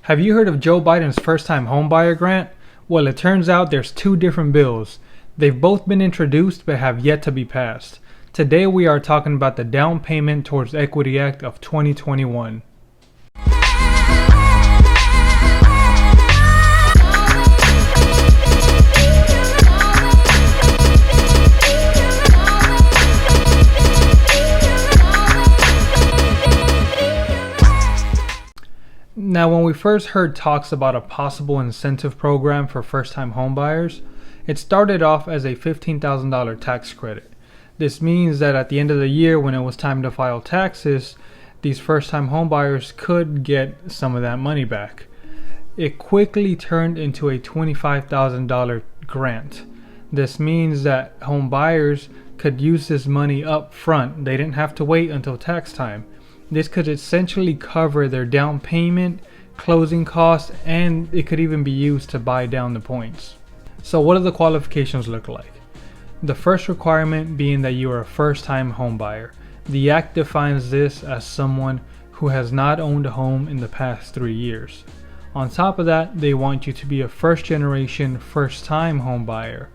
Have you heard of Joe Biden's first-time homebuyer grant? Well, it turns out there's two different bills. They've both been introduced but have yet to be passed. Today we are talking about the Down Payment Towards Equity Act of 2021. Now, when we first heard talks about a possible incentive program for first-time homebuyers, it started off as a $15,000 tax credit. This means that at the end of the year, when it was time to file taxes, these first-time homebuyers could get some of that money back. It quickly turned into a $25,000 grant. This means that homebuyers could use this money up front. They didn't have to wait until tax time. This could essentially cover their down payment, closing costs, and it could even be used to buy down the points. So what do the qualifications look like? The first requirement being that you are a first-time homebuyer. The Act defines this as someone who has not owned a home in the past 3 years. On top of that, they want you to be a first-generation, first-time homebuyer.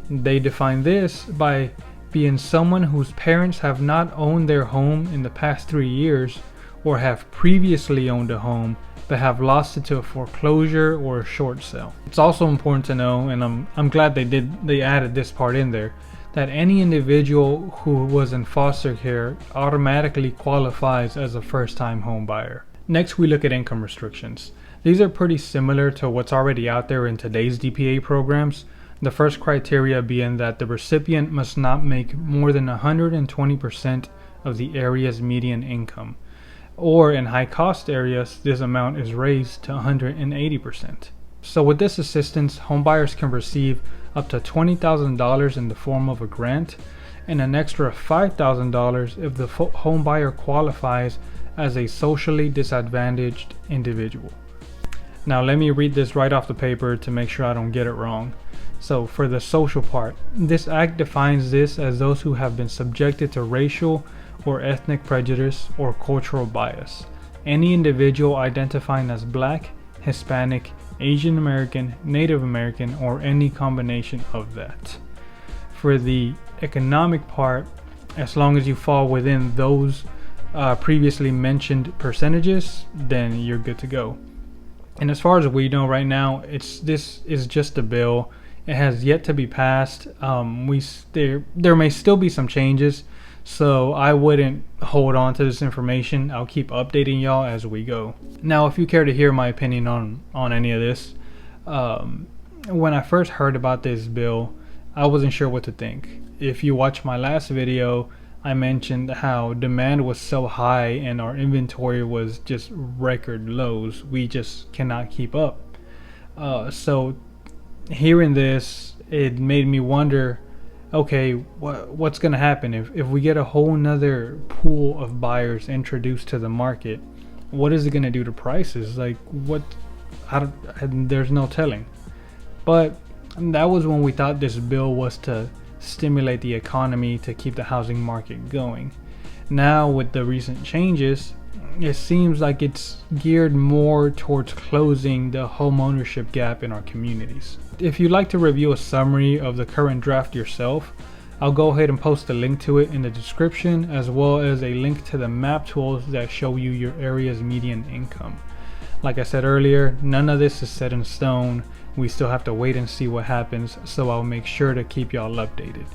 They define this by being someone whose parents have not owned their home in the past 3 years or have previously owned a home but have lost it to a foreclosure or a short sale. It's also important to know, and I'm glad they added this part in there, that any individual who was in foster care automatically qualifies as a first-time home buyer. Next, we look at income restrictions. These are pretty similar to what's already out there in today's DPA programs. The first criteria being that the recipient must not make more than 120% of the area's median income, or in high cost areas, this amount is raised to 180%. So with this assistance, homebuyers can receive up to $20,000 in the form of a grant and an extra $5,000 if the homebuyer qualifies as a socially disadvantaged individual. Now let me read this right off the paper to make sure I don't get it wrong. So for the social part, this act defines this as those who have been subjected to racial or ethnic prejudice or cultural bias. Any individual identifying as Black, Hispanic, Asian American, Native American, or any combination of that. For the economic part, as long as you fall within those previously mentioned percentages, then you're good to go. And as far as we know right now, this is just a bill. It has yet to be passed. There may still be some changes, so I wouldn't hold on to this information. I'll keep updating y'all as we go. Now, if you care to hear my opinion on any of this, when I first heard about this bill, I wasn't sure what to think. If you watch my last video, I mentioned how demand was so high and our inventory was just record lows. We just cannot keep up. So hearing this, it made me wonder, okay, what's going to happen if we get a whole nother pool of buyers introduced to the market? What is it going to do to prices? Like, there's no telling. But that was when we thought this bill was to stimulate the economy to keep the housing market going. Now with the recent changes, it seems like it's geared more towards closing the home ownership gap in our communities. If you'd like to review a summary of the current draft yourself, I'll go ahead and post a link to it in the description, as well as a link to the map tools that show you your area's median income. Like I said earlier, none of this is set in stone. We still have to wait and see what happens, so I'll make sure to keep y'all updated.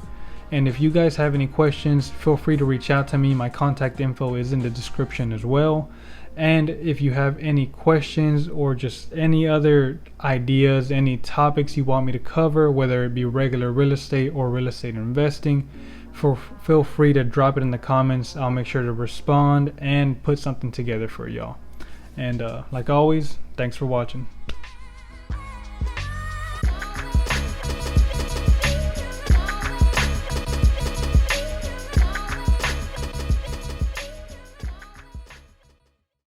And if you guys have any questions, feel free to reach out to me. My contact info is in the description as well. And if you have any questions or just any other ideas, any topics you want me to cover, whether it be regular real estate or real estate investing, feel free to drop it in the comments. I'll make sure to respond and put something together for y'all. And like always, thanks for watching.